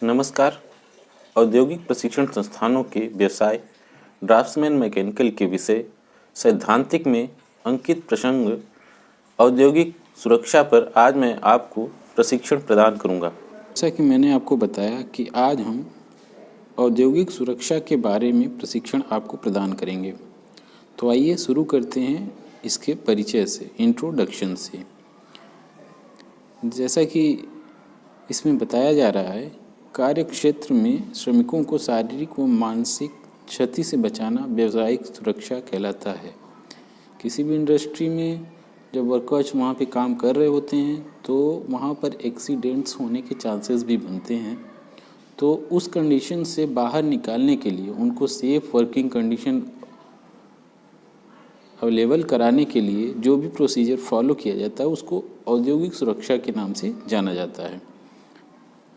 नमस्कार। औद्योगिक प्रशिक्षण संस्थानों के व्यवसाय ड्राफ्ट्समैन मैकेनिकल के विषय सैद्धांतिक में अंकित प्रसंग औद्योगिक सुरक्षा पर आज मैं आपको प्रशिक्षण प्रदान करूंगा। जैसा कि मैंने आपको बताया कि आज हम औद्योगिक सुरक्षा के बारे में प्रशिक्षण आपको प्रदान करेंगे। तो आइए शुरू करते हैं इसके परिचय से, इंट्रोडक्शन से। जैसा कि इसमें बताया जा रहा है, कार्य क्षेत्र में श्रमिकों को शारीरिक व मानसिक क्षति से बचाना व्यावसायिक सुरक्षा कहलाता है। किसी भी इंडस्ट्री में जब वर्कर्स वहाँ पे काम कर रहे होते हैं तो वहाँ पर एक्सीडेंट्स होने के चांसेस भी बनते हैं। तो उस कंडीशन से बाहर निकालने के लिए, उनको सेफ वर्किंग कंडीशन अवेलेबल कराने के लिए जो भी प्रोसीजर फॉलो किया जाता है उसको औद्योगिक सुरक्षा के नाम से जाना जाता है।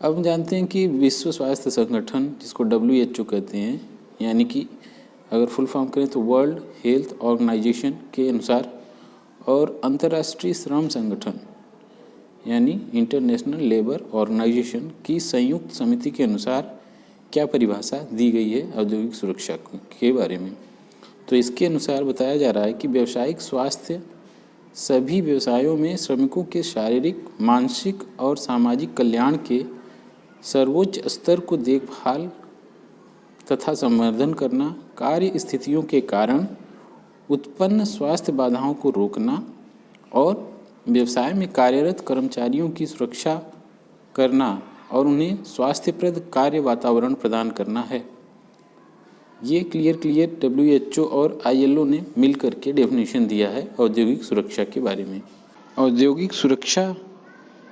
अब हम जानते हैं कि विश्व स्वास्थ्य संगठन, जिसको WHO कहते हैं, यानी कि अगर फुल फॉर्म करें तो वर्ल्ड हेल्थ ऑर्गेनाइजेशन के अनुसार, और अंतर्राष्ट्रीय श्रम संगठन यानी इंटरनेशनल लेबर ऑर्गेनाइजेशन की संयुक्त समिति के अनुसार क्या परिभाषा दी गई है औद्योगिक सुरक्षा के बारे में। तो इसके अनुसार बताया जा रहा है कि व्यावसायिक स्वास्थ्य सभी व्यवसायों में श्रमिकों के शारीरिक, मानसिक और सामाजिक कल्याण के सर्वोच्च स्तर को देखभाल तथा संवर्धन करना, कार्य स्थितियों के कारण उत्पन्न स्वास्थ्य बाधाओं को रोकना और व्यवसाय में कार्यरत कर्मचारियों की सुरक्षा करना और उन्हें स्वास्थ्यप्रद कार्य वातावरण प्रदान करना है। ये क्लियर WHO और ILO ने मिल करके डेफिनेशन दिया है औद्योगिक सुरक्षा के बारे में। औद्योगिक सुरक्षा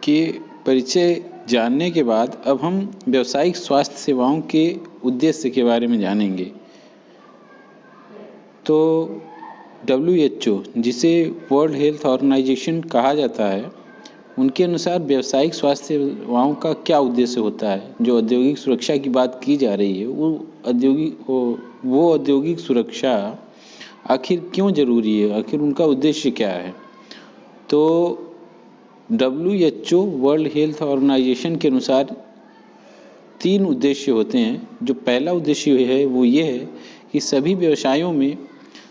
के परिचय जानने के बाद अब हम व्यावसायिक स्वास्थ्य सेवाओं के उद्देश्य के बारे में जानेंगे। तो WHO, जिसे वर्ल्ड हेल्थ ऑर्गेनाइजेशन कहा जाता है, उनके अनुसार व्यावसायिक स्वास्थ्य सेवाओं का क्या उद्देश्य होता है। जो औद्योगिक सुरक्षा की बात की जा रही है वो औद्योगिक सुरक्षा आखिर क्यों जरूरी है, आखिर उनका उद्देश्य क्या है। तो WHO वर्ल्ड हेल्थ ऑर्गेनाइजेशन के अनुसार 3 उद्देश्य होते हैं। जो पहला उद्देश्य है वो ये है कि सभी व्यवसायों में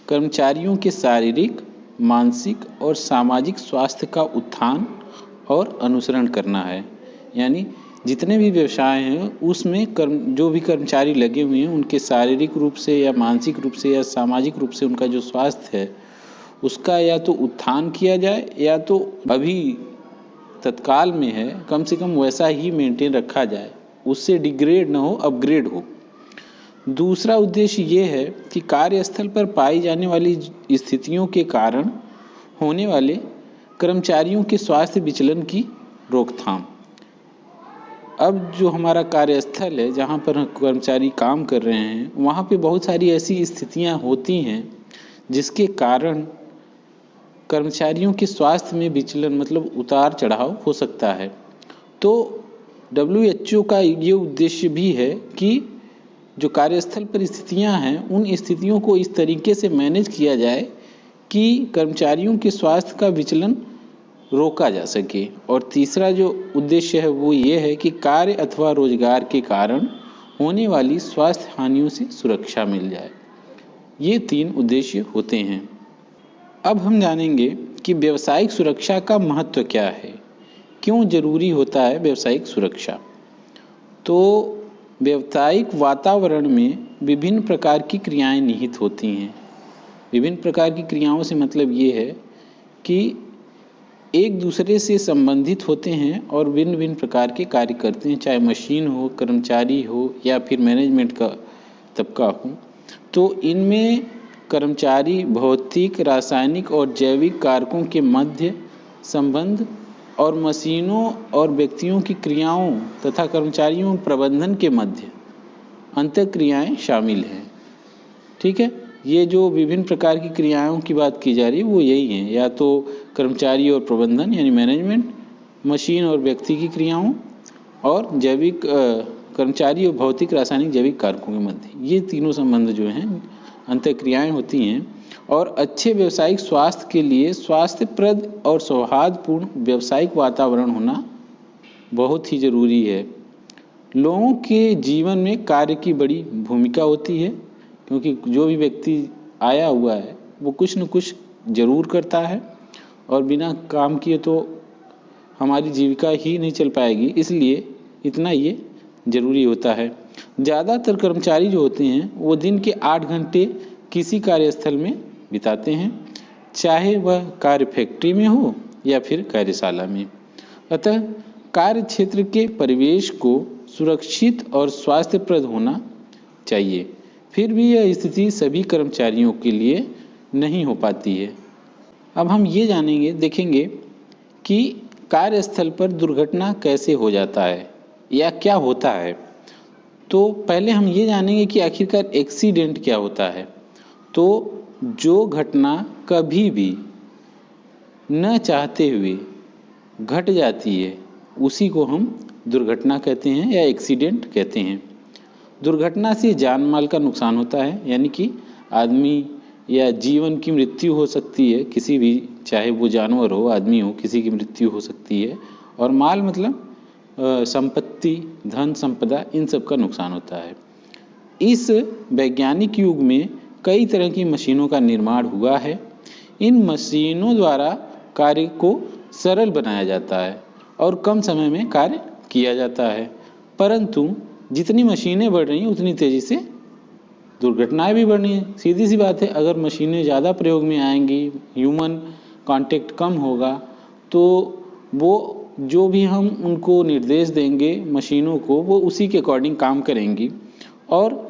कर्मचारियों के शारीरिक, मानसिक और सामाजिक स्वास्थ्य का उत्थान और अनुसरण करना है। यानी जितने भी व्यवसाय हैं उसमें जो भी कर्मचारी लगे हुए हैं उनके शारीरिक रूप से या मानसिक रूप से या सामाजिक रूप से उनका जो स्वास्थ्य है उसका या तो उत्थान किया जाए या तो अभी तत्काल में है कम से कम वैसा ही मेंटेन रखा जाए, उससे डिग्रेड ना हो, अपग्रेड हो। दूसरा उद्देश्य ये है कि कार्यस्थल पर पाई जाने वाली स्थितियों के कारण होने वाले कर्मचारियों के स्वास्थ्य विचलन की रोकथाम। अब जो हमारा कार्यस्थल है, जहाँ पर कर्मचारी काम कर रहे हैं, वहाँ पे बहुत सारी ऐसी स्थितियाँ होती हैं जिसके कारण कर्मचारियों के स्वास्थ्य में विचलन, मतलब उतार चढ़ाव हो सकता है। तो WHO का ये उद्देश्य भी है कि जो कार्यस्थल पर स्थितियाँ हैं उन स्थितियों को इस तरीके से मैनेज किया जाए कि कर्मचारियों के स्वास्थ्य का विचलन रोका जा सके। और तीसरा जो उद्देश्य है वो ये है कि कार्य अथवा रोजगार के कारण होने वाली स्वास्थ्य हानियों से सुरक्षा मिल जाए। ये 3 उद्देश्य होते हैं। अब हम जानेंगे कि व्यावसायिक सुरक्षा का महत्व क्या है, क्यों जरूरी होता है व्यावसायिक सुरक्षा। तो व्यावसायिक वातावरण में विभिन्न प्रकार की क्रियाएं निहित होती हैं। विभिन्न प्रकार की क्रियाओं से मतलब ये है कि एक दूसरे से संबंधित होते हैं और भिन्न भिन्न प्रकार के कार्य करते हैं, चाहे मशीन हो, कर्मचारी हो या फिर मैनेजमेंट का तबका हो। तो इनमें कर्मचारी भौतिक, रासायनिक और जैविक कारकों के मध्य संबंध और मशीनों और व्यक्तियों की क्रियाओं तथा कर्मचारियों प्रबंधन के मध्य अंतःक्रियाएं शामिल हैं। ठीक है, ये जो विभिन्न प्रकार की क्रियाओं की बात की जा रही है वो यही हैं, या तो कर्मचारी और प्रबंधन यानी मैनेजमेंट, मशीन और व्यक्ति की क्रियाओं, और जैविक कर्मचारी और भौतिक, रासायनिक, जैविक कारकों के मध्य ये तीनों संबंध जो हैं अंतःक्रियाएं होती हैं। और अच्छे व्यावसायिक स्वास्थ्य के लिए स्वास्थ्यप्रद और सौहार्दपूर्ण व्यावसायिक वातावरण होना बहुत ही ज़रूरी है। लोगों के जीवन में कार्य की बड़ी भूमिका होती है, क्योंकि जो भी व्यक्ति आया हुआ है वो कुछ न कुछ जरूर करता है और बिना काम किए तो हमारी जीविका ही नहीं चल पाएगी, इसलिए इतना ये जरूरी होता है। ज़्यादातर कर्मचारी जो होते हैं वो दिन के 8 घंटे किसी कार्यस्थल में बिताते हैं, चाहे वह कार्य फैक्ट्री में हो या फिर कार्यशाला में। अतः कार्य क्षेत्र के परिवेश को सुरक्षित और स्वास्थ्यप्रद होना चाहिए। फिर भी यह स्थिति सभी कर्मचारियों के लिए नहीं हो पाती है। अब हम ये देखेंगे कि कार्यस्थल पर दुर्घटना कैसे हो जाता है या क्या होता है। तो पहले हम ये जानेंगे कि आखिरकार एक्सीडेंट क्या होता है। तो जो घटना कभी भी न चाहते हुए घट जाती है उसी को हम दुर्घटना कहते हैं या एक्सीडेंट कहते हैं। दुर्घटना से जान माल का नुकसान होता है, यानी कि आदमी या जीवन की मृत्यु हो सकती है, किसी भी, चाहे वो जानवर हो आदमी हो, किसी की मृत्यु हो सकती है। और माल मतलब संपत्ति, धन संपदा, इन सब का नुकसान होता है। इस वैज्ञानिक युग में कई तरह की मशीनों का निर्माण हुआ है। इन मशीनों द्वारा कार्य को सरल बनाया जाता है और कम समय में कार्य किया जाता है, परंतु जितनी मशीनें बढ़ रही हैं उतनी तेजी से दुर्घटनाएं भी बढ़ रही हैं। सीधी सी बात है, अगर मशीनें ज़्यादा प्रयोग में आएंगी, ह्यूमन कांटेक्ट कम होगा, तो वो जो भी हम उनको निर्देश देंगे मशीनों को, वो उसी के अकॉर्डिंग काम करेंगी। और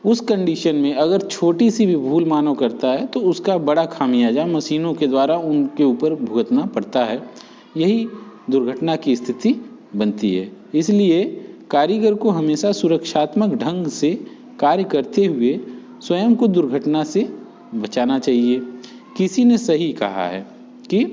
उस कंडीशन में अगर छोटी सी भी भूल मानव करता है तो उसका बड़ा खामियाजा मशीनों के द्वारा उनके ऊपर भुगतना पड़ता है। यही दुर्घटना की स्थिति बनती है। इसलिए कारीगर को हमेशा सुरक्षात्मक ढंग से कार्य करते हुए स्वयं को दुर्घटना से बचाना चाहिए। किसी ने सही कहा है कि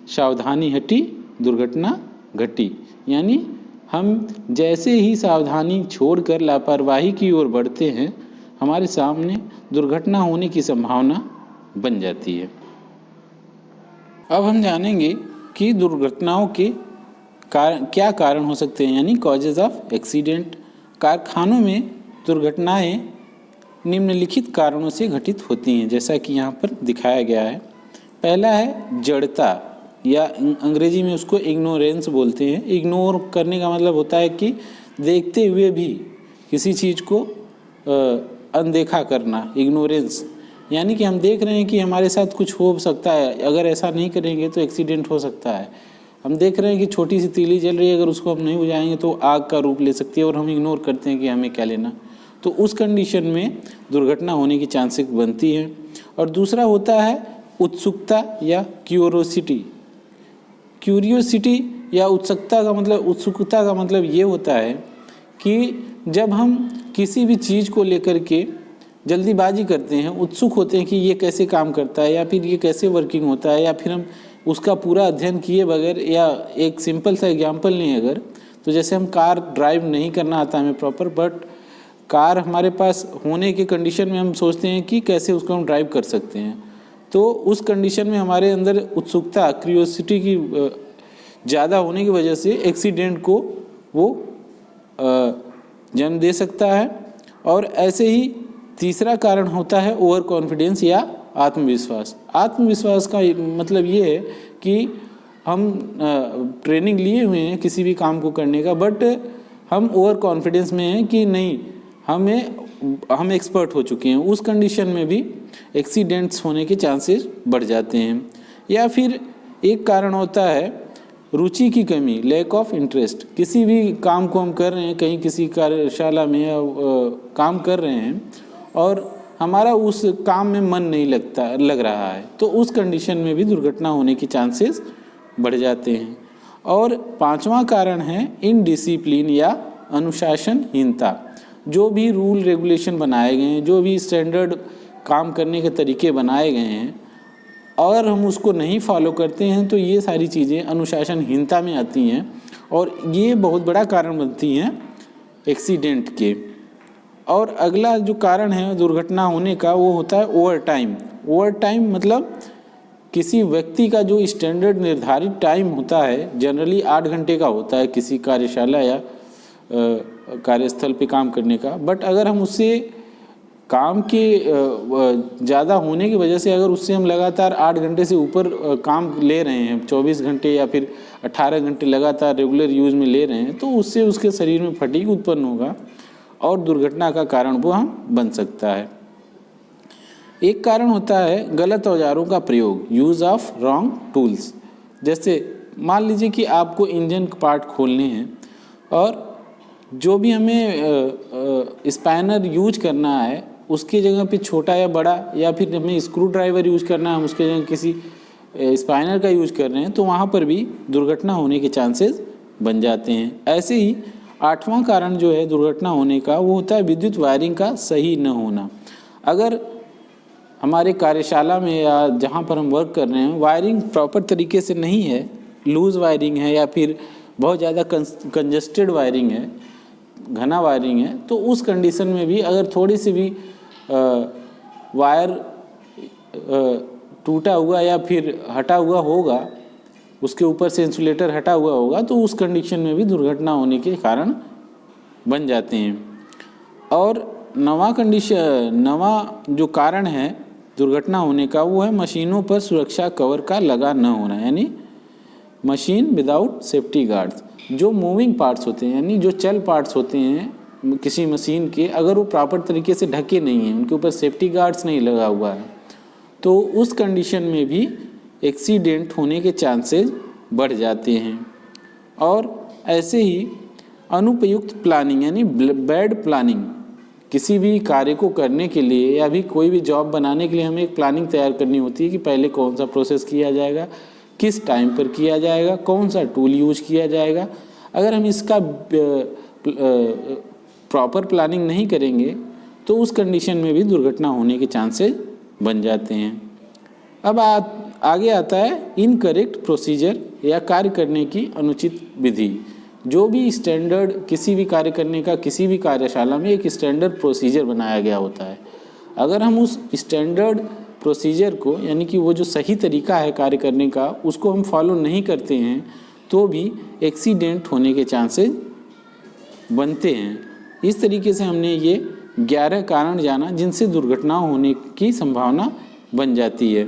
सावधानी हटी दुर्घटना घटी, यानी हम जैसे ही सावधानी छोड़कर लापरवाही की ओर बढ़ते हैं, हमारे सामने दुर्घटना होने की संभावना बन जाती है। अब हम जानेंगे कि दुर्घटनाओं के क्या कारण हो सकते हैं, यानी कॉजेज ऑफ एक्सीडेंट। कारखानों में दुर्घटनाएं निम्नलिखित कारणों से घटित होती हैं, जैसा कि यहाँ पर दिखाया गया है। पहला है जड़ता, या अंग्रेजी में उसको इग्नोरेंस बोलते हैं। इग्नोर करने का मतलब होता है कि देखते हुए भी किसी चीज़ को अनदेखा करना, इग्नोरेंस। यानी कि हम देख रहे हैं कि हमारे साथ कुछ हो सकता है, अगर ऐसा नहीं करेंगे तो एक्सीडेंट हो सकता है। हम देख रहे हैं कि छोटी सी तीली जल रही है, अगर उसको हम नहीं बुझाएंगे तो आग का रूप ले सकती है, और हम इग्नोर करते हैं कि हमें क्या लेना। तो उस कंडीशन में दुर्घटना होने की चांसेस बनती हैं। और दूसरा होता है उत्सुकता या क्यूरियोसिटी या उत्सुकता का मतलब ये होता है कि जब हम किसी भी चीज़ को लेकर के जल्दीबाजी करते हैं, उत्सुक होते हैं कि ये कैसे काम करता है या फिर ये कैसे वर्किंग होता है, या फिर हम उसका पूरा अध्ययन किए बगैर, या एक सिंपल सा एग्जाम्पल लें अगर, तो जैसे हम कार ड्राइव नहीं करना आता हमें प्रॉपर, बट कार हमारे पास होने के कंडीशन में हम सोचते हैं कि कैसे उसको हम ड्राइव कर सकते हैं। तो उस कंडीशन में हमारे अंदर उत्सुकता, क्यूरियोसिटी की ज़्यादा होने की वजह से एक्सीडेंट को वो जन्म दे सकता है। और ऐसे ही तीसरा कारण होता है ओवर कॉन्फिडेंस या आत्मविश्वास। आत्मविश्वास का मतलब ये है कि हम ट्रेनिंग लिए हुए हैं किसी भी काम को करने का, बट हम ओवर कॉन्फिडेंस में हैं कि नहीं, हम एक्सपर्ट हो चुके हैं। उस कंडीशन में भी एक्सीडेंट्स होने के चांसेस बढ़ जाते हैं। या फिर एक कारण होता है रुचि की कमी, लैक ऑफ इंटरेस्ट। किसी भी काम को हम कर रहे हैं, कहीं किसी कार्यशाला में काम कर रहे हैं और हमारा उस काम में मन नहीं लग रहा है, तो उस कंडीशन में भी दुर्घटना होने की चांसेस बढ़ जाते हैं। और पांचवा कारण है इनडिसिप्लिन या अनुशासनहीनता। जो भी रूल रेगुलेशन बनाए गए हैं, जो भी स्टैंडर्ड काम करने के तरीके बनाए गए हैं, और हम उसको नहीं फॉलो करते हैं, तो ये सारी चीज़ें अनुशासनहीनता में आती हैं और ये बहुत बड़ा कारण बनती हैं एक्सीडेंट के। और अगला जो कारण है दुर्घटना होने का, वो होता है ओवर टाइम। ओवर टाइम मतलब किसी व्यक्ति का जो स्टैंडर्ड निर्धारित टाइम होता है, जनरली 8 घंटे का होता है किसी कार्यशाला या कार्यस्थल पे काम करने का, बट अगर हम उससे काम के ज़्यादा होने की वजह से अगर उससे हम लगातार 8 घंटे से ऊपर काम ले रहे हैं, 24 घंटे या फिर 18 घंटे लगातार रेगुलर यूज़ में ले रहे हैं, तो उससे उसके शरीर में फटीग उत्पन्न होगा और दुर्घटना का कारण वो हम बन सकता है। एक कारण होता है गलत औजारों का प्रयोग, यूज़ ऑफ रॉन्ग टूल्स। जैसे मान लीजिए कि आपको इंजन पार्ट खोलने हैं और जो भी हमें स्पैनर यूज करना है उसकी जगह पे छोटा या बड़ा, या फिर हमें स्क्रू ड्राइवर यूज करना है हम उसके जगह किसी स्पैनर का यूज कर रहे हैं, तो वहाँ पर भी दुर्घटना होने के चांसेस बन जाते हैं। ऐसे ही 8वां कारण जो है दुर्घटना होने का वो होता है विद्युत वायरिंग का सही न होना। अगर हमारे कार्यशाला में या जहाँ पर हम वर्क कर रहे हैं वायरिंग प्रॉपर तरीके से नहीं है, लूज़ वायरिंग है या फिर बहुत ज़्यादा कंजस्टेड वायरिंग है, घना वायरिंग है, तो उस कंडीशन में भी अगर थोड़ी सी भी वायर टूटा हुआ या फिर हटा हुआ होगा, उसके ऊपर से इंसुलेटर हटा हुआ होगा, तो उस कंडीशन में भी दुर्घटना होने के कारण बन जाते हैं। और नवा जो कारण है दुर्घटना होने का वो है मशीनों पर सुरक्षा कवर का लगा न होना, यानी मशीन विदाउट सेफ्टी गार्ड्स। जो मूविंग पार्ट्स होते हैं यानी जो चल पार्ट्स होते हैं किसी मशीन के, अगर वो प्रॉपर तरीके से ढके नहीं हैं, उनके ऊपर सेफ्टी गार्ड्स नहीं लगा हुआ है, तो उस कंडीशन में भी एक्सीडेंट होने के चांसेस बढ़ जाते हैं। और ऐसे ही अनुपयुक्त प्लानिंग यानी बैड प्लानिंग, किसी भी कार्य को करने के लिए या भी कोई भी जॉब बनाने के लिए हमें एक प्लानिंग तैयार करनी होती है कि पहले कौन सा प्रोसेस किया जाएगा, किस टाइम पर किया जाएगा, कौन सा टूल यूज किया जाएगा। अगर हम इसका प्रॉपर प्लानिंग नहीं करेंगे तो उस कंडीशन में भी दुर्घटना होने के चांसेस बन जाते हैं। अब आगे आता है इनकरेक्ट प्रोसीजर या कार्य करने की अनुचित विधि। जो भी स्टैंडर्ड किसी भी कार्य करने का किसी भी कार्यशाला में एक स्टैंडर्ड प्रोसीजर बनाया गया होता है, अगर हम उस स्टैंडर्ड प्रोसीजर को यानी कि वो जो सही तरीका है कार्य करने का उसको हम फॉलो नहीं करते हैं तो भी एक्सीडेंट होने के चांसेस बनते हैं। इस तरीके से हमने ये 11 कारण जाना जिनसे दुर्घटना होने की संभावना बन जाती है।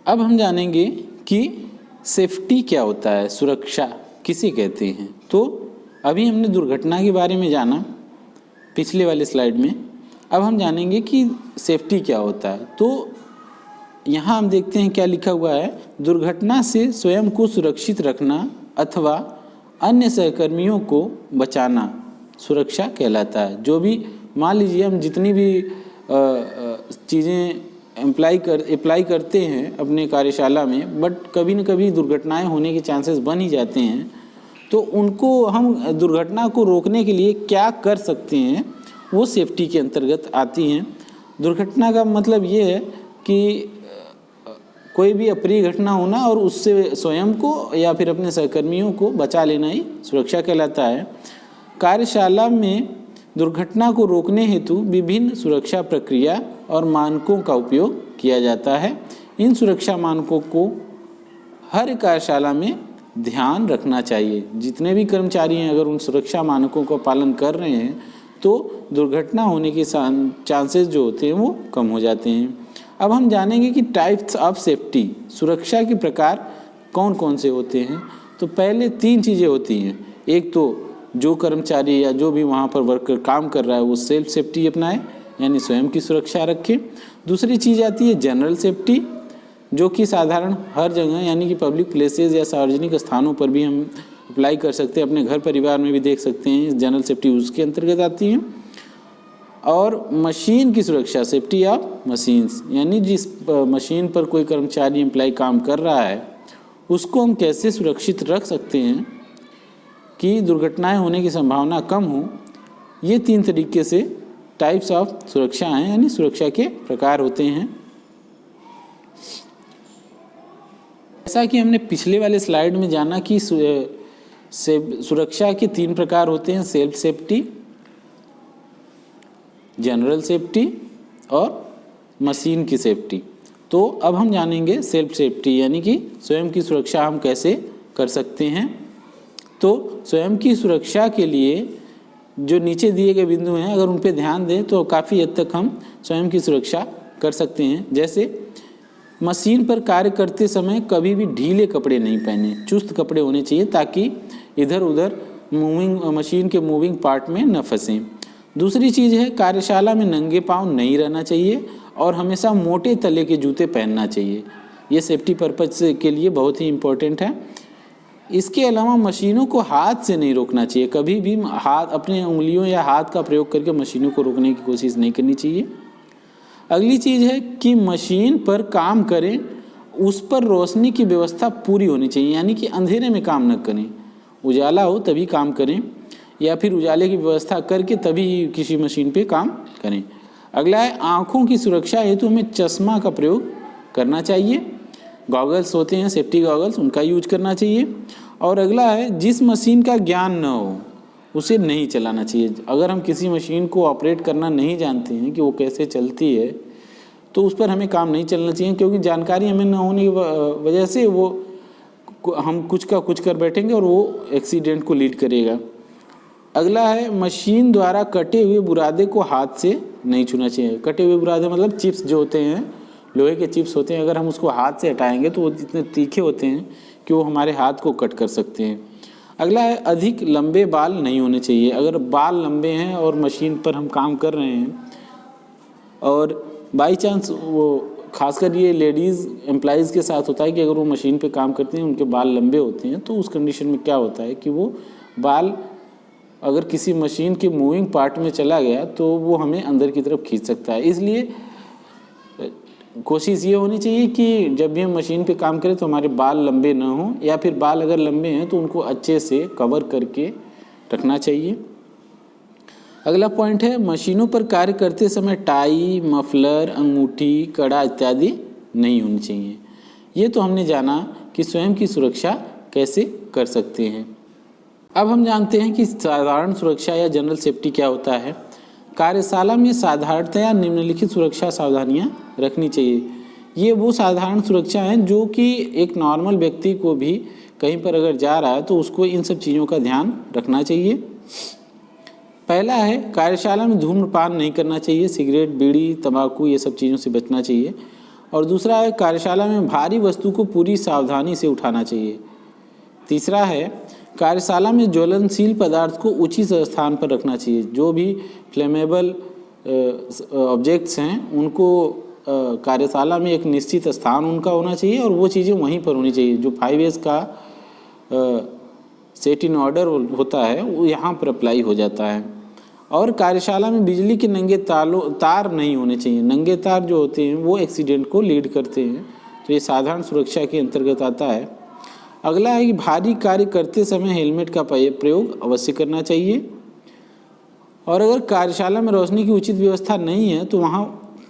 अब हम जानेंगे कि सेफ्टी क्या होता है, सुरक्षा किसे कहते हैं। तो अभी हमने दुर्घटना के बारे में जाना पिछले वाले स्लाइड में, अब हम जानेंगे कि सेफ्टी क्या होता है। तो यहाँ हम देखते हैं क्या लिखा हुआ है, दुर्घटना से स्वयं को सुरक्षित रखना अथवा अन्य सहकर्मियों को बचाना सुरक्षा कहलाता है। जो भी मान लीजिए हम जितनी भी चीज़ें अप्लाई करते हैं अपने कार्यशाला में, बट कभी न कभी दुर्घटनाएं होने के चांसेस बन ही जाते हैं, तो उनको हम दुर्घटना को रोकने के लिए क्या कर सकते हैं वो सेफ्टी के अंतर्गत आती हैं। दुर्घटना का मतलब ये है कि कोई भी अप्रिय घटना होना और उससे स्वयं को या फिर अपने सहकर्मियों को बचा लेना ही सुरक्षा कहलाता है। कार्यशाला में दुर्घटना को रोकने हेतु विभिन्न सुरक्षा प्रक्रिया और मानकों का उपयोग किया जाता है। इन सुरक्षा मानकों को हर कार्यशाला में ध्यान रखना चाहिए। जितने भी कर्मचारी हैं अगर उन सुरक्षा मानकों का पालन कर रहे हैं तो दुर्घटना होने के चांसेस जो होते हैं वो कम हो जाते हैं। अब हम जानेंगे कि टाइप्स ऑफ सेफ्टी, सुरक्षा के प्रकार कौन कौन से होते हैं। तो पहले 3 चीज़ें होती हैं। एक तो जो कर्मचारी या जो भी वहाँ पर वर्कर काम कर रहा है वो सेल्फ सेफ्टी अपनाए यानी स्वयं की सुरक्षा रखे। दूसरी चीज़ आती है जनरल सेफ्टी, जो कि साधारण हर जगह यानी कि पब्लिक प्लेसेस या सार्वजनिक स्थानों पर भी हम अप्लाई कर सकते हैं, अपने घर परिवार में भी देख सकते हैं, जनरल सेफ्टी उसके अंतर्गत आती है। और मशीन की सुरक्षा, सेफ्टी ऑफ मशीन्स, यानी जिस मशीन पर कोई कर्मचारी एम्प्लॉय काम कर रहा है उसको हम कैसे सुरक्षित रख सकते हैं कि दुर्घटनाएं होने की संभावना कम हो। ये 3 तरीके से टाइप्स ऑफ सुरक्षा हैं यानी सुरक्षा के प्रकार होते हैं। जैसा कि हमने पिछले वाले स्लाइड में जाना कि सुरक्षा के 3 प्रकार होते हैं, सेल्फ सेफ्टी, जनरल सेफ्टी और मशीन की सेफ्टी। तो अब हम जानेंगे सेल्फ सेफ्टी यानी कि स्वयं की सुरक्षा हम कैसे कर सकते हैं। तो स्वयं की सुरक्षा के लिए जो नीचे दिए गए बिंदु हैं, अगर उन पर ध्यान दें तो काफ़ी हद तक हम स्वयं की सुरक्षा कर सकते हैं। जैसे मशीन पर कार्य करते समय कभी भी ढीले कपड़े नहीं पहने, चुस्त कपड़े होने चाहिए ताकि इधर उधर मशीन के मूविंग पार्ट में न फंसें। दूसरी चीज़ है, कार्यशाला में नंगे पांव नहीं रहना चाहिए और हमेशा मोटे तले के जूते पहनना चाहिए। ये सेफ्टी पर्पज के लिए बहुत ही इम्पोर्टेंट है। इसके अलावा मशीनों को हाथ से नहीं रोकना चाहिए, कभी भी हाथ अपने उंगलियों या हाथ का प्रयोग करके मशीनों को रोकने की कोशिश नहीं करनी चाहिए। अगली चीज़ है कि मशीन पर काम करें, उस पर रोशनी की व्यवस्था पूरी होनी चाहिए, यानी कि अंधेरे में काम न करें, उजाला हो तभी काम करें या फिर उजाले की व्यवस्था करके तभी किसी मशीन पे काम करें। अगला है, आँखों की सुरक्षा हेतु हमें चश्मा का प्रयोग करना चाहिए। गॉगल्स होते हैं, सेफ्टी गॉगल्स, उनका यूज करना चाहिए। और अगला है, जिस मशीन का ज्ञान न हो उसे नहीं चलाना चाहिए। अगर हम किसी मशीन को ऑपरेट करना नहीं जानते हैं कि वो कैसे चलती है तो उस पर हमें काम नहीं चलना चाहिए, क्योंकि जानकारी हमें न होने की वजह से वो हम कुछ का कुछ कर बैठेंगे और वो एक्सीडेंट को लीड करेगा। अगला है, मशीन द्वारा कटे हुए बुरादे को हाथ से नहीं छूना चाहिए। कटे हुए बुरादे मतलब चिप्स जो होते हैं, लोहे के चिप्स होते हैं, अगर हम उसको हाथ से हटाएंगे तो वो इतने तीखे होते हैं कि वो हमारे हाथ को कट कर सकते हैं। अगला है, अधिक लंबे बाल नहीं होने चाहिए। अगर बाल लंबे हैं और मशीन पर हम काम कर रहे हैं और बाई चांस वो खासकर ये लेडीज़ एम्प्लॉइज़ के साथ होता है कि अगर वो मशीन पे काम करते हैं, उनके बाल लंबे होते हैं, तो उस कंडीशन में क्या होता है कि वो बाल अगर किसी मशीन के मूविंग पार्ट में चला गया तो वो हमें अंदर की तरफ खींच सकता है। इसलिए कोशिश ये होनी चाहिए कि जब भी हम मशीन पे काम करें तो हमारे बाल लंबे ना हों, या फिर बाल अगर लंबे हैं तो उनको अच्छे से कवर करके रखना चाहिए। अगला पॉइंट है, मशीनों पर कार्य करते समय टाई, मफलर, अंगूठी, कड़ा इत्यादि नहीं होनी चाहिए। ये तो हमने जाना कि स्वयं की सुरक्षा कैसे कर सकते हैं। अब हम जानते हैं कि साधारण सुरक्षा या जनरल सेफ्टी क्या होता है। कार्यशाला में साधारणतया निम्नलिखित सुरक्षा सावधानियां रखनी चाहिए। ये वो साधारण सुरक्षा हैं जो कि एक नॉर्मल व्यक्ति को भी कहीं पर अगर जा रहा है तो उसको इन सब चीज़ों का ध्यान रखना चाहिए। पहला है, कार्यशाला में धूम्रपान नहीं करना चाहिए, सिगरेट, बीड़ी, तंबाकू ये सब चीज़ों से बचना चाहिए। और दूसरा है, कार्यशाला में भारी वस्तु को पूरी सावधानी से उठाना चाहिए। तीसरा है, कार्यशाला में ज्वलनशील पदार्थ को उचित स्थान पर रखना चाहिए। जो भी फ्लेमेबल ऑब्जेक्ट्स हैं उनको कार्यशाला में एक निश्चित स्थान उनका होना चाहिए और वो चीज़ें वहीं पर होनी चाहिए। जो 5S का सेट इन ऑर्डर होता है वो यहाँ पर अप्लाई हो जाता है। और कार्यशाला में बिजली के नंगे तार नहीं होने चाहिए। नंगे तार जो होते हैं वो एक्सीडेंट को लीड करते हैं, तो ये साधारण सुरक्षा के अंतर्गत आता है। अगला है कि भारी कार्य करते समय हेलमेट का प्रयोग अवश्य करना चाहिए। और अगर कार्यशाला में रोशनी की उचित व्यवस्था नहीं है तो वहाँ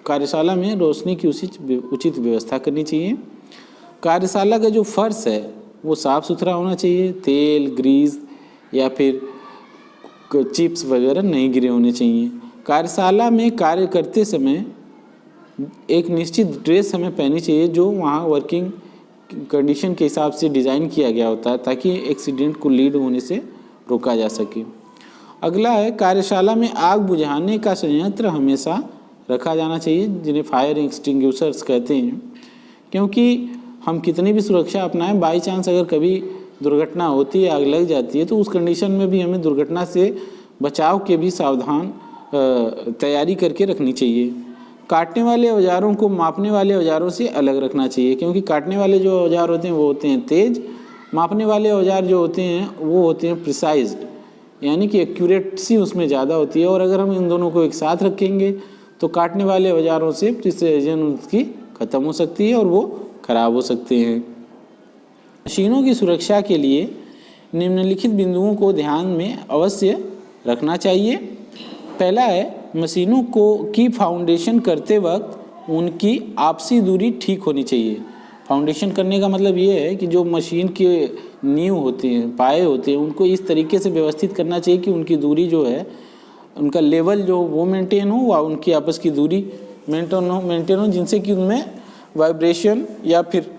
कार्यशाला में रोशनी की उचित व्यवस्था करनी चाहिए। कार्यशाला का जो फर्श है वो साफ़ सुथरा होना चाहिए। तेल, ग्रीस या फिर चिप्स वगैरह नहीं गिरे होने चाहिए। कार्यशाला में कार्य करते समय एक निश्चित ड्रेस हमें पहननी चाहिए जो वहाँ वर्किंग कंडीशन के हिसाब से डिज़ाइन किया गया होता है ताकि एक्सीडेंट को लीड होने से रोका जा सके। अगला है, कार्यशाला में आग बुझाने का संयंत्र हमेशा रखा जाना चाहिए, जिन्हें फायर एक्सटिंग्विशर्स कहते हैं। क्योंकि हम कितनी भी सुरक्षा अपनाएं, बाई चांस अगर कभी दुर्घटना होती है, आग लग जाती है, तो उस कंडीशन में भी हमें दुर्घटना से बचाव के भी सावधान तैयारी करके रखनी चाहिए। काटने वाले औजारों को मापने वाले औजारों से अलग रखना चाहिए, क्योंकि काटने वाले जो औजार होते हैं वो होते हैं तेज, मापने वाले औजार जो होते हैं वो होते हैं प्रिसाइज्ड, यानी कि एक्यूरेसी उसमें ज़्यादा होती है। और अगर हम इन दोनों को एक साथ रखेंगे तो काटने वाले औजारों से प्रिसिजन उसकी ख़त्म हो सकती है और वो खराब हो सकते हैं। मशीनों की सुरक्षा के लिए निम्नलिखित बिंदुओं को ध्यान में अवश्य रखना चाहिए। पहला है, मशीनों की फाउंडेशन करते वक्त उनकी आपसी दूरी ठीक होनी चाहिए। फाउंडेशन करने का मतलब ये है कि जो मशीन के नींव होते हैं, पाए होते हैं, उनको इस तरीके से व्यवस्थित करना चाहिए कि उनकी दूरी जो है, उनका लेवल जो वो मेंटेन हो व उनकी आपस की दूरी मेंटेन हो, जिनसे कि उनमें वाइब्रेशन या फिर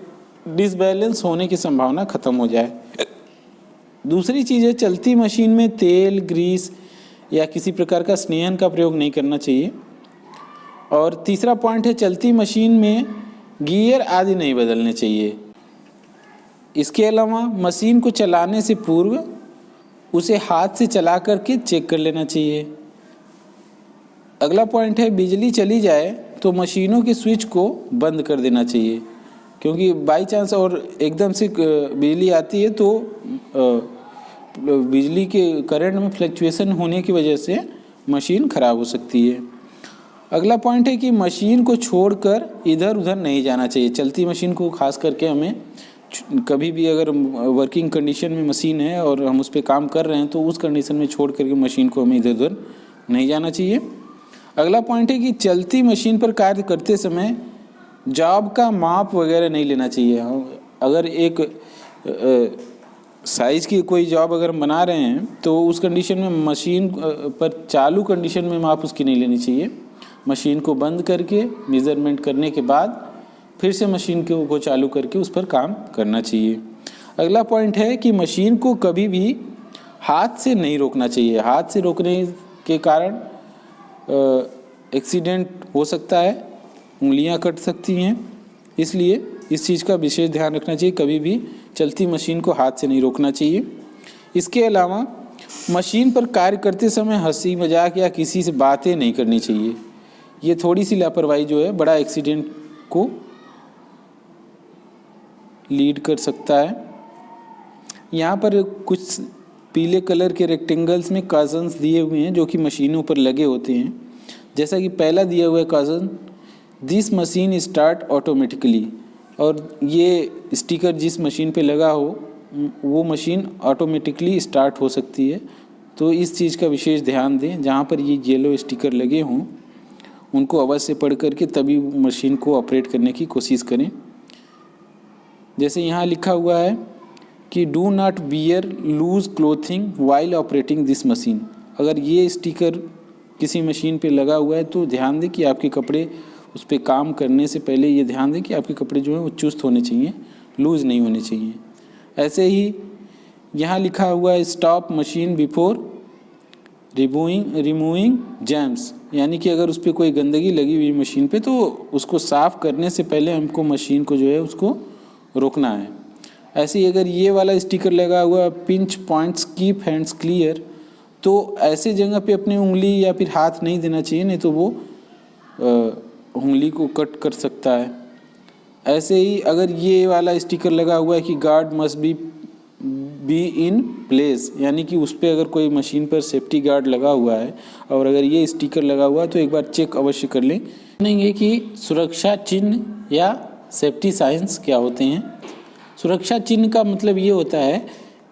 डिसबैलेंस होने की संभावना खत्म हो जाए। दूसरी चीज़ है, चलती मशीन में तेल, ग्रीस या किसी प्रकार का स्नेहन का प्रयोग नहीं करना चाहिए। और तीसरा पॉइंट है चलती मशीन में गियर आदि नहीं बदलने चाहिए। इसके अलावा मशीन को चलाने से पूर्व उसे हाथ से चला करके चेक कर लेना चाहिए। अगला पॉइंट है बिजली चली जाए तो मशीनों के स्विच को बंद कर देना चाहिए, क्योंकि बाई चांस और एकदम से बिजली आती है तो बिजली के करंट में फ्लक्चुएशन होने की वजह से मशीन खराब हो सकती है। अगला पॉइंट है कि मशीन को छोड़कर इधर उधर नहीं जाना चाहिए। चलती मशीन को खास करके हमें कभी भी अगर वर्किंग कंडीशन में मशीन है और हम उस पर काम कर रहे हैं तो उस कंडीशन में छोड़ करके मशीन को हमें इधर उधर नहीं जाना चाहिए। अगला पॉइंट है कि चलती मशीन पर कार्य करते समय जॉब का माप वगैरह नहीं लेना चाहिए। अगर एक साइज़ की कोई जॉब अगर हम बना रहे हैं तो उस कंडीशन में मशीन पर चालू कंडीशन में माप उसकी नहीं लेनी चाहिए। मशीन को बंद करके मेज़रमेंट करने के बाद फिर से मशीन को चालू करके उस पर काम करना चाहिए। अगला पॉइंट है कि मशीन को कभी भी हाथ से नहीं रोकना चाहिए। हाथ से रोकने के कारण एक्सीडेंट हो सकता है, उंगलियां कट सकती हैं, इसलिए इस चीज़ का विशेष ध्यान रखना चाहिए। कभी भी चलती मशीन को हाथ से नहीं रोकना चाहिए। इसके अलावा मशीन पर कार्य करते समय हंसी मजाक या किसी से बातें नहीं करनी चाहिए। ये थोड़ी सी लापरवाही जो है बड़ा एक्सीडेंट को लीड कर सकता है। यहाँ पर कुछ पीले कलर के रेक्टेंगल्स में कर्सन्स दिए हुए हैं जो कि मशीनों पर लगे होते हैं। जैसा कि पहला दिया हुआ है कर्सन, दिस मशीन स्टार्ट ऑटोमेटिकली, और ये स्टिकर जिस मशीन पे लगा हो वो मशीन ऑटोमेटिकली स्टार्ट हो सकती है। तो इस चीज़ का विशेष ध्यान दें। जहाँ पर ये येलो स्टिकर लगे हों उनको अवश्य पढ़ करके तभी मशीन को ऑपरेट करने की कोशिश करें। जैसे यहाँ लिखा हुआ है कि do not wear loose clothing while operating this machine. अगर ये स्टिकर किसी मशीन पे लगा हुआ है तो ध्यान दें कि आपके कपड़े उस पर काम करने से पहले ये ध्यान दें कि आपके कपड़े जो हैं वो चुस्त होने चाहिए, लूज़ नहीं होने चाहिए। ऐसे ही यहाँ लिखा हुआ है stop machine before removing jams, यानी कि अगर उस पर कोई गंदगी लगी हुई मशीन पे तो उसको साफ़ करने से पहले हमको मशीन को जो है उसको रोकना है। ऐसे ही अगर ये वाला स्टिकर लगा हुआ pinch points keep hands clear, तो ऐसे जगह पे अपनी उंगली या फिर हाथ नहीं देना चाहिए, नहीं तो वो उंगली को कट कर सकता है। ऐसे ही अगर ये वाला स्टिकर लगा हुआ है कि guard must be in place, यानी कि उस पर अगर कोई मशीन पर सेफ्टी गार्ड लगा हुआ है और अगर ये स्टिकर लगा हुआ है तो एक बार चेक अवश्य कर लें। जानेंगे कि सुरक्षा चिन्ह या सेफ्टी साइंस क्या होते हैं। सुरक्षा चिन्ह का मतलब ये होता है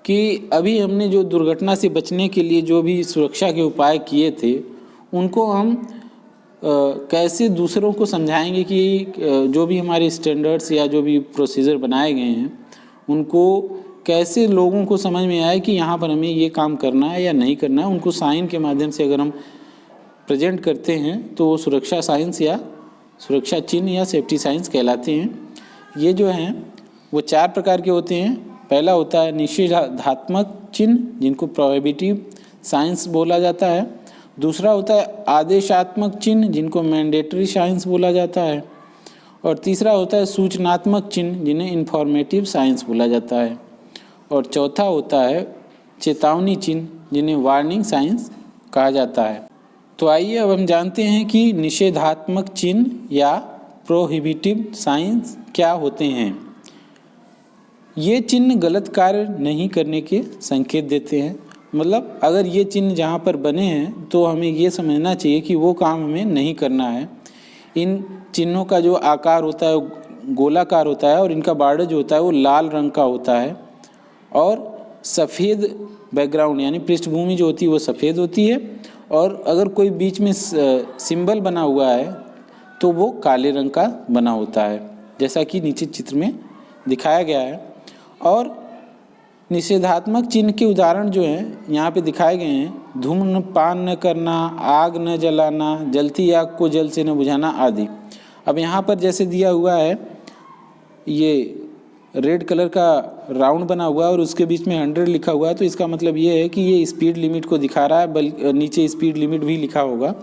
कि अभी हमने जो दुर्घटना से बचने के लिए जो भी सुरक्षा के उपाय किए थे उनको हम कैसे दूसरों को समझाएंगे कि जो भी हमारे स्टैंडर्ड्स या जो भी प्रोसीजर बनाए गए हैं उनको कैसे लोगों को समझ में आए कि यहाँ पर हमें ये काम करना है या नहीं करना है। उनको साइन के माध्यम से अगर हम प्रेजेंट करते हैं तो वो सुरक्षा साइंस या सुरक्षा चिन्ह या सेफ्टी साइंस कहलाते हैं। ये जो हैं वो 4 प्रकार के होते हैं। पहला होता है निषेधात्मक चिन्ह जिनको प्रोहिबिटिव साइंस बोला जाता है। दूसरा होता है आदेशात्मक चिन्ह जिनको मैंडेटरी साइंस बोला जाता है। और तीसरा होता है सूचनात्मक चिन्ह जिन्हें इन्फॉर्मेटिव साइंस बोला जाता है। और चौथा होता है चेतावनी चिन्ह जिन्हें वार्निंग साइंस कहा जाता है। तो आइए अब हम जानते हैं कि निषेधात्मक चिन्ह या प्रोहिबिटिव साइंस क्या होते हैं। ये चिन्ह गलत कार्य नहीं करने के संकेत देते हैं। मतलब अगर ये चिन्ह जहाँ पर बने हैं तो हमें ये समझना चाहिए कि वो काम हमें नहीं करना है। इन चिन्हों का जो आकार होता है गोलाकार होता है और इनका बॉर्डर जो होता है वो लाल रंग का होता है और सफ़ेद बैकग्राउंड यानी पृष्ठभूमि जो होती है वो सफ़ेद होती है। और अगर कोई बीच में सिंबल बना हुआ है तो वो काले रंग का बना होता है, जैसा कि नीचे चित्र में दिखाया गया है। और निषेधात्मक चिन्ह के उदाहरण जो हैं यहाँ पे दिखाए गए हैं धूम्रपान न करना, आग न जलाना, जलती आग को जल से न बुझाना आदि। अब यहाँ पर जैसे दिया हुआ है ये रेड कलर का राउंड बना हुआ है और उसके बीच में 100 लिखा हुआ है, तो इसका मतलब ये है कि ये स्पीड लिमिट को दिखा रहा है, बल्कि नीचे स्पीड लिमिट भी लिखा होगा।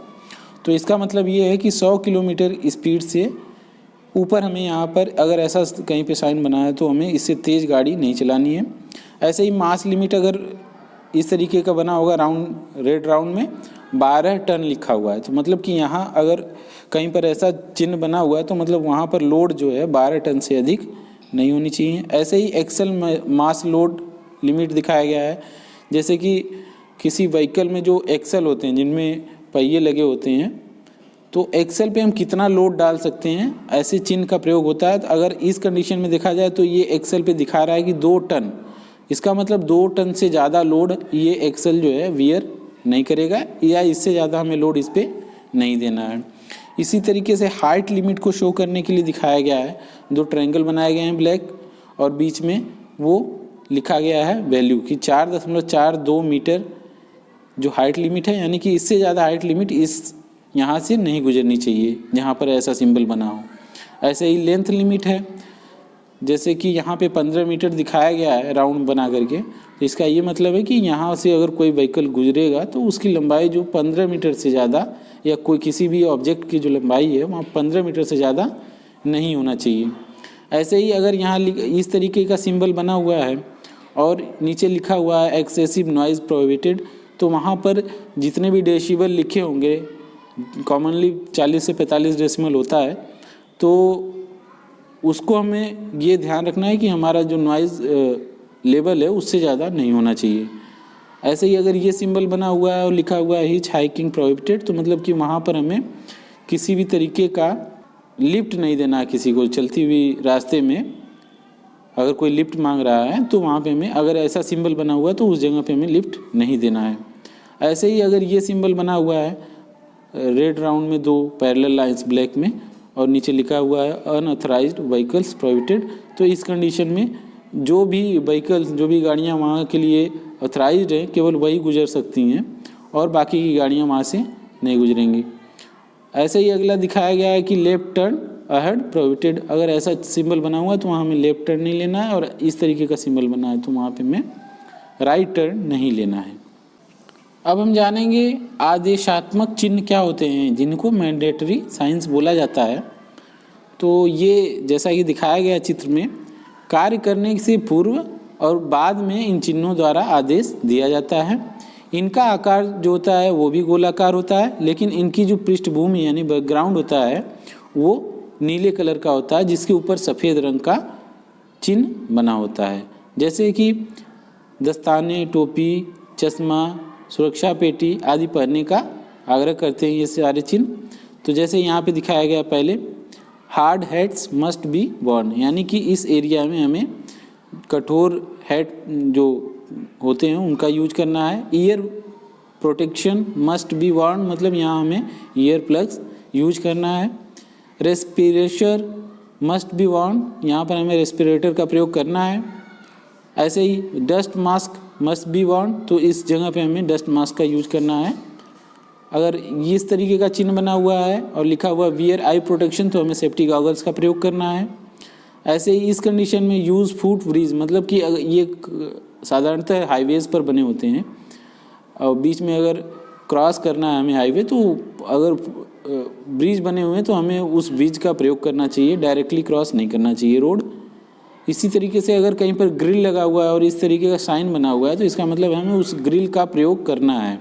तो इसका मतलब ये है कि 100 किलोमीटर स्पीड से ऊपर हमें यहाँ पर अगर ऐसा कहीं पे साइन बना है तो हमें इससे तेज़ गाड़ी नहीं चलानी है। ऐसे ही मास लिमिट अगर इस तरीके का बना होगा राउंड, रेड राउंड में 12 टन लिखा हुआ है, तो मतलब कि यहाँ अगर कहीं पर ऐसा चिन्ह बना हुआ है तो मतलब वहाँ पर लोड जो है 12 टन से अधिक नहीं होनी चाहिए। ऐसे ही एक्सल मास लोड लिमिट दिखाया गया है, जैसे कि किसी व्हीकल में जो एक्सल होते हैं जिनमें पहिए लगे होते हैं, तो एक्सल पे हम कितना लोड डाल सकते हैं, ऐसे चिन्ह का प्रयोग होता है। तो अगर इस कंडीशन में देखा जाए तो ये एक्सल पे दिखा रहा है कि 2 टन, इसका मतलब 2 टन से ज़्यादा लोड ये एक्सल जो है वियर नहीं करेगा, या इससे ज़्यादा हमें लोड इस पर नहीं देना है। इसी तरीके से हाइट लिमिट को शो करने के लिए दिखाया गया है, 2 ट्रायंगल बनाए गए हैं ब्लैक, और बीच में वो लिखा गया है वैल्यू कि 4.42 मीटर जो हाइट लिमिट है, यानी कि इससे ज़्यादा हाइट लिमिट इस यहाँ से नहीं गुजरनी चाहिए जहाँ पर ऐसा सिंबल बना हो। ऐसे ही लेंथ लिमिट है, जैसे कि यहाँ पे 15 मीटर दिखाया गया है राउंड बना करके, तो इसका ये मतलब है कि यहाँ से अगर कोई व्हीकल गुजरेगा तो उसकी लंबाई जो 15 मीटर से ज़्यादा, या कोई किसी भी ऑब्जेक्ट की जो लंबाई है वहाँ 15 मीटर से ज़्यादा नहीं होना चाहिए। ऐसे ही अगर यहाँ इस तरीके का सिंबल बना हुआ है और नीचे लिखा हुआ है एक्सेसिव नॉइज़ प्रोहिबिटेड, तो वहाँ पर जितने भी डेसिबल लिखे होंगे, कॉमनली 40 से 45 डेसिमल होता है, तो उसको हमें ये ध्यान रखना है कि हमारा जो नॉइज़ लेवल है उससे ज़्यादा नहीं होना चाहिए। ऐसे ही अगर ये सिंबल बना हुआ है और लिखा हुआ है हिच हाइकिंग प्रोहिबिटेड, तो मतलब कि वहाँ पर हमें किसी भी तरीके का लिफ्ट नहीं देना है किसी को। चलती हुई रास्ते में अगर कोई लिफ्ट मांग रहा है तो वहाँ पे हमें, अगर ऐसा सिंबल बना हुआ है तो उस जगह पे हमें लिफ्ट नहीं देना है। ऐसे ही अगर ये सिंबल बना हुआ है रेड राउंड में 2 पैरेलल लाइंस ब्लैक में और नीचे लिखा हुआ है अनऑथराइज्ड व्हीकल्स प्रोहिबिटेड, तो इस कंडीशन में जो भी व्हीकल्स, जो भी गाड़ियाँ वहाँ के लिए ऑथराइज्ड है केवल वही गुजर सकती हैं और बाकी की गाड़ियाँ वहाँ से नहीं गुजरेंगी। ऐसे ही अगला दिखाया गया है कि लेफ्ट टर्न अहेड प्रोहिबिटेड, अगर ऐसा सिंबल बना हुआ है तो वहाँ हमें लेफ्ट टर्न नहीं लेना है, और इस तरीके का सिंबल बना है तो वहाँ पे हमें राइट टर्न नहीं लेना है। अब हम जानेंगे आदेशात्मक चिन्ह क्या होते हैं जिनको मैंडेटरी साइंस बोला जाता है। तो ये जैसा कि दिखाया गया चित्र में, कार्य करने से पूर्व और बाद में इन चिन्हों द्वारा आदेश दिया जाता है। इनका आकार जो होता है वो भी गोलाकार होता है, लेकिन इनकी जो पृष्ठभूमि यानी बैकग्राउंड होता है वो नीले कलर का होता है, जिसके ऊपर सफ़ेद रंग का चिन्ह बना होता है। जैसे कि दस्ताने, टोपी, चश्मा, सुरक्षा पेटी आदि पहनने का आग्रह करते हैं ये सारे चिन्ह। तो जैसे यहाँ पे दिखाया गया पहले, hard hats must be Warne, यानी कि इस एरिया में हमें कठोर हैट जो होते हैं उनका यूज करना है। Year protection must be Warne, मतलब यहाँ हमें ईयर प्लग्स यूज करना है। रेस्पिरेटर मस्ट बी वॉर्न, यहाँ पर हमें रेस्पिरेटर का प्रयोग करना है। ऐसे ही dust mask must be worn, तो इस जगह पे हमें डस्ट मास्क का यूज करना है। अगर इस तरीके का चिन्ह बना हुआ है और लिखा हुआ वियर आई प्रोटेक्शन, तो हमें सेफ्टी गॉगल्स का प्रयोग करना है। ऐसे ही इस कंडीशन में यूज़ फुट ब्रिज, मतलब कि ये साधारणतः हाईवेज़ पर बने होते हैं और बीच में अगर क्रॉस करना है हमें हाईवे, तो अगर ब्रिज बने हुए हैं तो हमें उस ब्रिज का प्रयोग करना चाहिए, डायरेक्टली क्रॉस नहीं करना चाहिए रोड। इसी तरीके से अगर कहीं पर ग्रिल लगा हुआ है और इस तरीके का साइन बना हुआ है तो इसका मतलब हमें उस ग्रिल का प्रयोग करना है।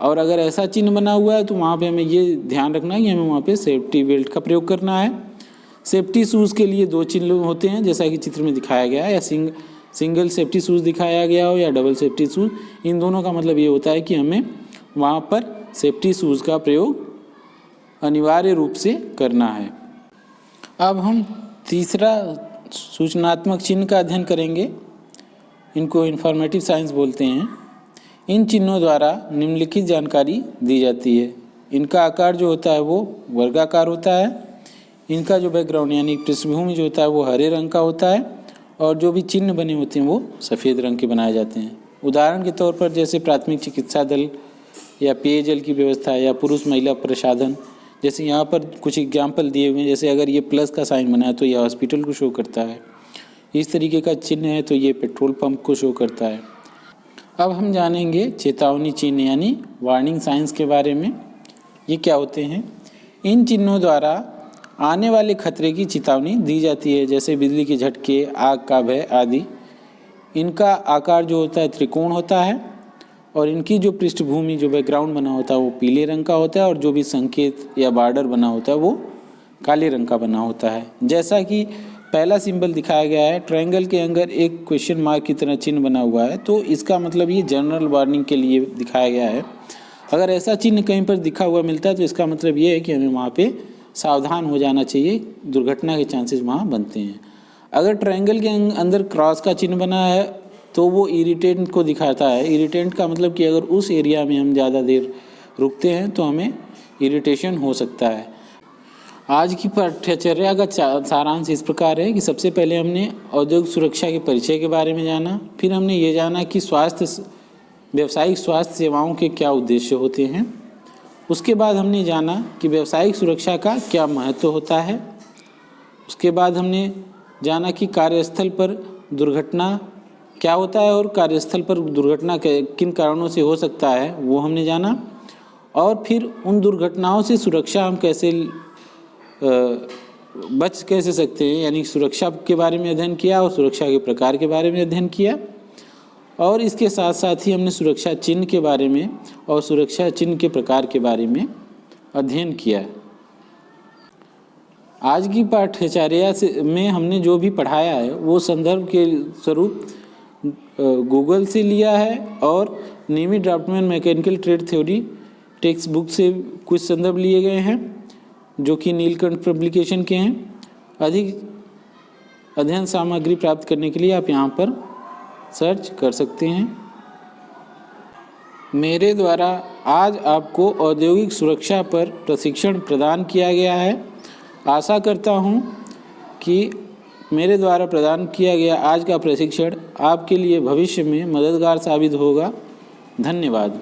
और अगर ऐसा चिन्ह बना हुआ है तो वहाँ पे हमें ये ध्यान रखना है कि हमें वहाँ पे सेफ्टी बेल्ट का प्रयोग करना है। सेफ्टी शूज़ के लिए 2 चिन्ह होते हैं, जैसा कि चित्र में दिखाया गया है, या सिंगल सेफ्टी शूज़ दिखाया गया हो या डबल सेफ्टी शूज़। इन दोनों का मतलब ये होता है कि हमें वहाँ पर सेफ्टी शूज़ का प्रयोग अनिवार्य रूप से करना है। अब हम तीसरा सूचनात्मक चिन्ह का अध्ययन करेंगे। इनको इन्फॉर्मेटिव साइंस बोलते हैं। इन चिन्हों द्वारा निम्नलिखित जानकारी दी जाती है। इनका आकार जो होता है वो वर्गाकार होता है। इनका जो बैकग्राउंड यानी पृष्ठभूमि जो होता है वो हरे रंग का होता है, और जो भी चिन्ह बने होते हैं वो सफ़ेद रंग के बनाए जाते हैं। उदाहरण के तौर पर जैसे प्राथमिक चिकित्सा दल या पेयजल की व्यवस्था या पुरुष महिला प्रसाधन, जैसे यहाँ पर कुछ एग्जाम्पल दिए हुए हैं। जैसे अगर ये प्लस का साइन बना है तो ये हॉस्पिटल को शो करता है। इस तरीके का चिन्ह है तो ये पेट्रोल पंप को शो करता है। अब हम जानेंगे चेतावनी चिन्ह यानी वार्निंग साइंस के बारे में। ये क्या होते हैं? इन चिन्हों द्वारा आने वाले खतरे की चेतावनी दी जाती है, जैसे बिजली के झटके, आग का भय आदि। इनका आकार जो होता है त्रिकोण होता है और इनकी जो पृष्ठभूमि, जो बैकग्राउंड बना होता है वो पीले रंग का होता है और जो भी संकेत या बॉर्डर बना होता है वो काले रंग का बना होता है। जैसा कि पहला सिंबल दिखाया गया है, ट्रायंगल के अंदर एक क्वेश्चन मार्क की तरह चिन्ह बना हुआ है, तो इसका मतलब ये जनरल वार्निंग के लिए दिखाया गया है। अगर ऐसा चिन्ह कहीं पर दिखा हुआ मिलता है तो इसका मतलब ये है कि हमें वहाँ पे सावधान हो जाना चाहिए, दुर्घटना के चांसेस वहाँ बनते हैं। अगर ट्रायंगल के अंदर क्रॉस का चिन्ह बना है तो वो इरिटेंट को दिखाता है। इरिटेंट का मतलब कि अगर उस एरिया में हम ज़्यादा देर रुकते हैं तो हमें इरिटेशन हो सकता है। आज की पाठ्यचर्या का सारांश इस प्रकार है कि सबसे पहले हमने औद्योगिक सुरक्षा के परिचय के बारे में जाना, फिर हमने ये जाना कि व्यावसायिक स्वास्थ्य सेवाओं के क्या उद्देश्य होते हैं। उसके बाद हमने जाना कि व्यावसायिक सुरक्षा का क्या महत्व होता है। उसके बाद हमने जाना कि कार्यस्थल पर दुर्घटना क्या होता है और कार्यस्थल पर दुर्घटना किन कारणों से हो सकता है वो हमने जाना, और फिर उन दुर्घटनाओं से सुरक्षा हम कैसे बच कैसे सकते हैं, यानी सुरक्षा के बारे में अध्ययन किया और सुरक्षा के प्रकार के बारे में अध्ययन किया। और इसके साथ साथ ही हमने सुरक्षा चिन्ह के बारे में और सुरक्षा चिन्ह के प्रकार के बारे में अध्ययन किया। आज की पाठ्यचर्या में हमने जो भी पढ़ाया है वो संदर्भ के स्वरूप गूगल से लिया है और नियमित draftsman mechanical trade theory text book से कुछ संदर्भ लिए गए हैं जो कि नीलकंठ पब्लिकेशन के हैं। अधिक अध्ययन सामग्री प्राप्त करने के लिए आप यहाँ पर सर्च कर सकते हैं। मेरे द्वारा आज आपको औद्योगिक सुरक्षा पर प्रशिक्षण प्रदान किया गया है। आशा करता हूँ कि मेरे द्वारा प्रदान किया गया आज का प्रशिक्षण आपके लिए भविष्य में मददगार साबित होगा। धन्यवाद।